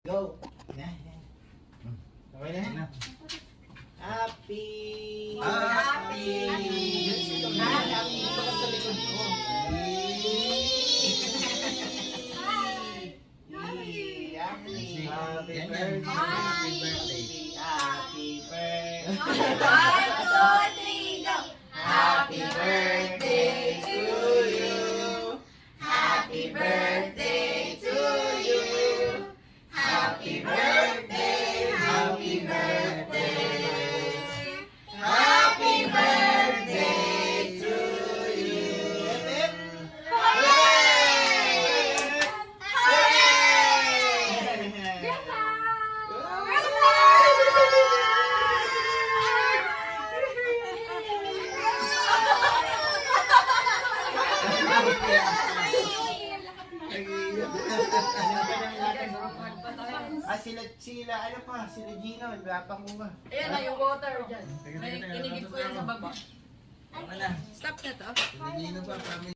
Go! Yan, yan. Okay na yan. Happy! Happy! Happy! Ito ka sa likod ko. Happy birthday! Happy birthday! Happy birthday! 1, 2, 3, go! Happy birthday to you! Happy birthday to you! Happy birthday! Happy birthday! Happy birthday to you! Sila, ano pa, sila Gino, wala ko ba? Ayan na yung water dyan. Kinigip ko yan sa baba. Ano na? Stop na to. Pilipino pa, promise.